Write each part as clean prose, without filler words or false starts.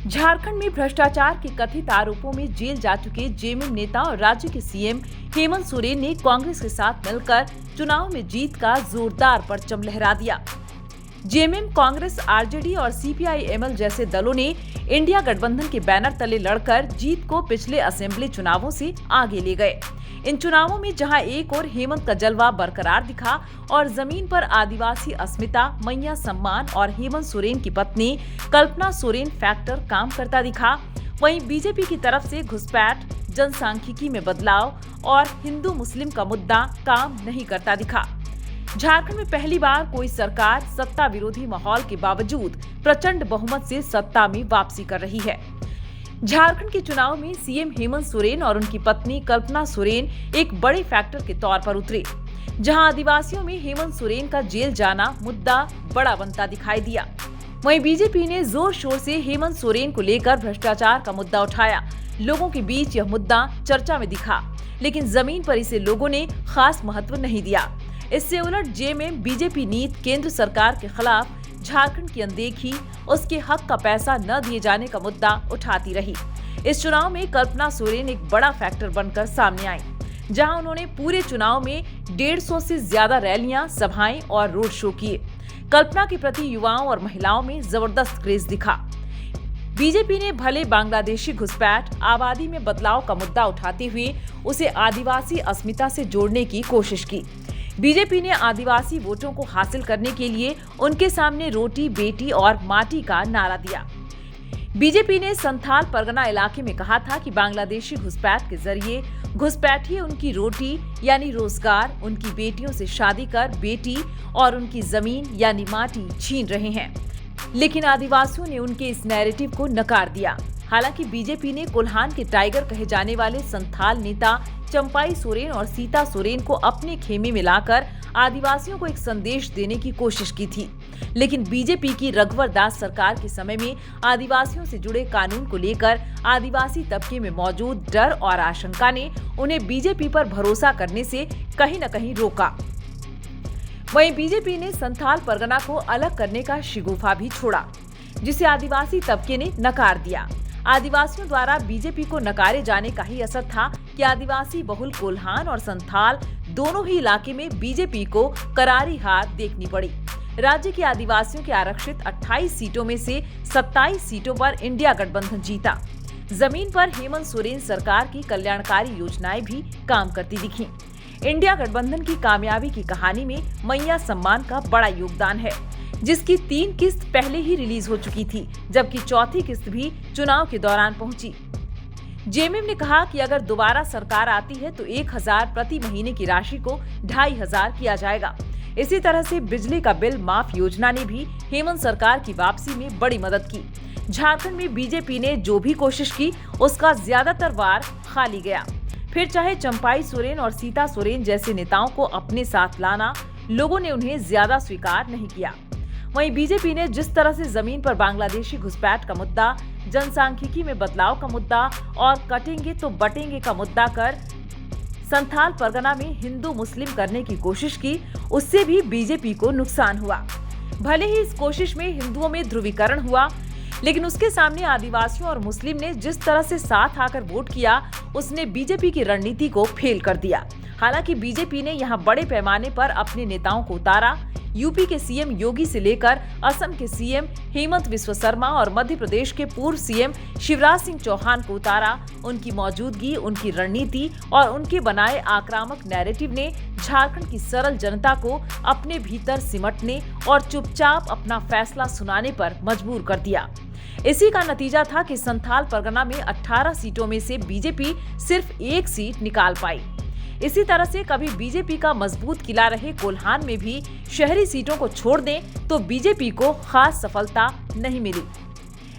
झारखंड में भ्रष्टाचार के कथित आरोपों में जेल जा चुके जेएमएम नेता और राज्य के सीएम हेमंत सोरेन ने कांग्रेस के साथ मिलकर चुनाव में जीत का जोरदार परचम लहरा दिया। जेएमएम, कांग्रेस, आरजेडी और सीपीआई-एमएल जैसे दलों ने इंडिया गठबंधन के बैनर तले लड़कर जीत को पिछले असेंबली चुनावों से आगे ले गए। इन चुनावों में जहां एक ओर हेमंत का जलवा बरकरार दिखा और जमीन पर आदिवासी अस्मिता, मैया सम्मान और हेमंत सोरेन की पत्नी कल्पना सोरेन फैक्टर काम करता दिखा, वहीं बीजेपी की तरफ से घुसपैठ, जनसांख्यिकी में बदलाव और हिंदू मुस्लिम का मुद्दा काम नहीं करता दिखा। झारखंड में पहली बार कोई सरकार सत्ता विरोधी माहौल के बावजूद प्रचंड बहुमत से सत्ता में वापसी कर रही है। झारखंड के चुनाव में सीएम हेमंत सोरेन और उनकी पत्नी कल्पना सोरेन एक बड़े फैक्टर के तौर पर उतरे, जहां आदिवासियों में हेमंत सोरेन का जेल जाना मुद्दा बड़ा बनता दिखाई दिया। वहीं बीजेपी ने जोर शोर से हेमंत सोरेन को लेकर भ्रष्टाचार का मुद्दा उठाया। लोगों के बीच यह मुद्दा चर्चा में दिखा, लेकिन जमीन पर इसे लोगों ने खास महत्व नहीं दिया। इससे उलट जेएमएम बीजेपी नीति केंद्र सरकार के खिलाफ झारखंड की अनदेखी, उसके हक का पैसा न दिए जाने का मुद्दा उठाती रही। इस चुनाव में कल्पना सोरेन एक बड़ा फैक्टर बनकर सामने आई, जहां उन्होंने पूरे चुनाव में 150 से ज्यादा रैलियां, सभाएं और रोड शो किए। कल्पना के प्रति युवाओं और महिलाओं में जबरदस्त क्रेज दिखा। बीजेपी ने भले बांग्लादेशी घुसपैठ, आबादी में बदलाव का मुद्दा उठाते हुए उसे आदिवासी अस्मिता से जोड़ने की कोशिश की। बीजेपी ने आदिवासी वोटों को हासिल करने के लिए उनके सामने रोटी, बेटी और माटी का नारा दिया। बीजेपी ने संथाल परगना इलाके में कहा था कि बांग्लादेशी घुसपैठ के जरिए घुसपैठिए उनकी रोटी यानी रोजगार, उनकी बेटियों से शादी कर बेटी और उनकी जमीन यानी माटी छीन रहे हैं। लेकिन आदिवासियों ने उनके इस नैरेटिव को नकार दिया। हालांकि बीजेपी ने कोल्हान के टाइगर कहे जाने वाले संथाल नेता चंपाई सोरेन और सीता सोरेन को अपने खेमे में लाकर आदिवासियों को एक संदेश देने की कोशिश की थी। लेकिन बीजेपी की रघुवर दास सरकार के समय में आदिवासियों से जुड़े कानून को लेकर आदिवासी तबके में मौजूद डर और आशंका ने उन्हें बीजेपी पर भरोसा करने से कहीं न कहीं रोका। वहीं बीजेपी ने संथाल परगना को अलग करने का शिगुफा भी छोड़ा, जिसे आदिवासी तबके ने नकार दिया। आदिवासियों द्वारा बीजेपी को नकारे जाने का ही असर था कि आदिवासी बहुल कोल्हान और संथाल दोनों ही इलाके में बीजेपी को करारी हार देखनी पड़ी। राज्य के आदिवासियों के आरक्षित 28 सीटों में से 27 सीटों पर इंडिया गठबंधन जीता। जमीन पर हेमंत सोरेन सरकार की कल्याणकारी योजनाएं भी काम करती दिखीं। इंडिया गठबंधन की कामयाबी की कहानी में मैया सम्मान का बड़ा योगदान है, जिसकी 3 किस्त पहले ही रिलीज हो चुकी थी, जबकि चौथी किस्त भी चुनाव के दौरान पहुंची। जेएमएम ने कहा कि अगर दोबारा सरकार आती है तो 1000 प्रति महीने की राशि को 2500 किया जाएगा। इसी तरह से बिजली का बिल माफ योजना ने भी हेमंत सरकार की वापसी में बड़ी मदद की। झारखंड में बीजेपी ने जो भी कोशिश की उसका ज्यादातर वार खाली गया। फिर चाहे चंपाई सोरेन और सीता सोरेन जैसे नेताओं को अपने साथ लाना, लोगों ने उन्हें ज्यादा स्वीकार नहीं किया। वहीं बीजेपी ने जिस तरह से जमीन पर बांग्लादेशी घुसपैठ का मुद्दा, जनसांख्यिकी में बदलाव का मुद्दा और कटेंगे तो बटेंगे का मुद्दा कर संथाल परगना में हिंदू मुस्लिम करने की कोशिश की, उससे भी बीजेपी को नुकसान हुआ। भले ही इस कोशिश में हिंदुओं में ध्रुवीकरण हुआ, लेकिन उसके सामने आदिवासियों और मुस्लिम ने जिस तरह से साथ आकर वोट किया, उसने बीजेपी की रणनीति को फेल कर दिया। हालांकि बीजेपी ने यहां बड़े पैमाने पर अपने नेताओं को उतारा। यूपी के सीएम योगी से लेकर असम के सीएम हेमंत बिस्वा शर्मा और मध्य प्रदेश के पूर्व सीएम शिवराज सिंह चौहान को उतारा। उनकी मौजूदगी, उनकी रणनीति और उनके बनाए आक्रामक नैरेटिव ने झारखंड की सरल जनता को अपने भीतर सिमटने और चुपचाप अपना फैसला सुनाने पर मजबूर कर दिया। इसी का नतीजा था कि संथाल परगना में 18 सीटों में से बीजेपी सिर्फ 1 सीट निकाल पाई। इसी तरह से कभी बीजेपी का मजबूत किला रहे कोल्हान में भी शहरी सीटों को छोड़ दें तो बीजेपी को खास सफलता नहीं मिली।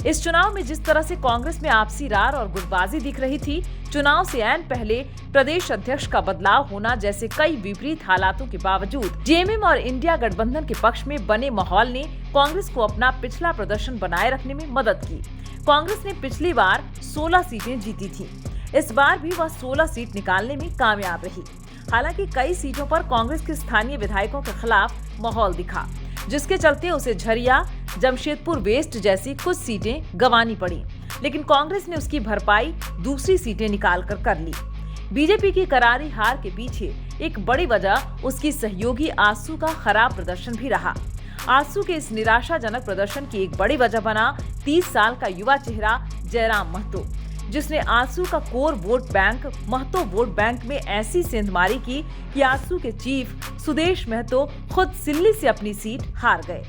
इस चुनाव में जिस तरह से कांग्रेस में आपसी रार और गुटबाजी दिख रही थी, चुनाव से ऐन पहले प्रदेश अध्यक्ष का बदलाव होना जैसे कई विपरीत हालातों के बावजूद जेएमएम और इंडिया गठबंधन के पक्ष में बने माहौल ने कांग्रेस को अपना पिछला प्रदर्शन बनाए रखने में मदद की। कांग्रेस ने पिछली बार 16 सीटें जीती थी। इस बार भी वह 16 सीट निकालने में कामयाब रही। हालांकि कई सीटों पर कांग्रेस के स्थानीय विधायकों के खिलाफ माहौल दिखा, जिसके चलते उसे झरिया, जमशेदपुर वेस्ट जैसी कुछ सीटें गंवानी पड़ी, लेकिन कांग्रेस ने उसकी भरपाई दूसरी सीटें निकालकर कर ली। बीजेपी की करारी हार के पीछे एक बड़ी वजह उसकी सहयोगी आजसू का खराब प्रदर्शन भी रहा। आजसू के इस निराशाजनक प्रदर्शन की एक बड़ी वजह बना 30 साल का युवा चेहरा जयराम महतो, जिसने आजसू का core vote bank Mahato vote bank में ऐसी सेंधमारी की कि आजसू के चीफ सुदेश महतो खुद सिल्ली से अपनी सीट हार गए।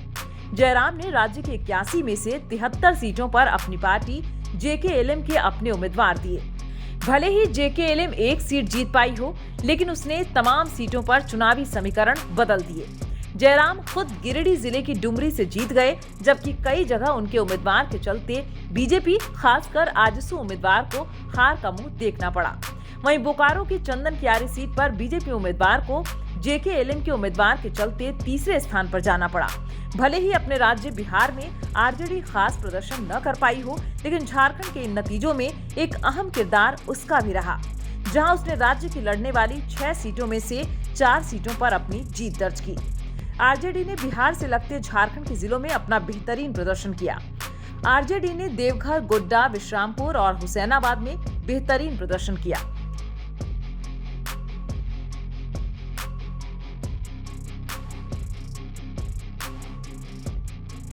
जयराम ने राज्य के 81 में से 73 सीटों पर अपनी पार्टी जेकेएलएम के अपने उम्मीदवार दिए। भले ही जेकेएलएम एक सीट जीत पाई हो, लेकिन उसने तमाम सीटों पर चुनावी समीकरण बदल दिए। जयराम खुद गिरिडीह जिले की डुमरी से जीत गए, जबकि कई जगह उनके उम्मीदवार के चलते बीजेपी खासकर आजसू उम्मीदवार को हार का मुंह देखना पड़ा। वहीं बोकारो की चंदन कियारी सीट पर बीजेपी उम्मीदवार को जेकेएलएम के उम्मीदवार के चलते तीसरे स्थान पर जाना पड़ा। भले ही अपने राज्य बिहार में आरजेडी खास प्रदर्शन न कर पाई हो, लेकिन झारखंड के इन नतीजों में एक अहम किरदार उसका भी रहा, जहां उसने राज्य की लड़ने वाली 6 सीटों में से 4 सीटों पर अपनी जीत दर्ज की। आरजेडी ने बिहार से लगते झारखंड के जिलों में अपना बेहतरीन प्रदर्शन किया। आरजेडी ने देवघर, गोड्डा, विश्रामपुर और हुसैनाबाद में बेहतरीन प्रदर्शन किया।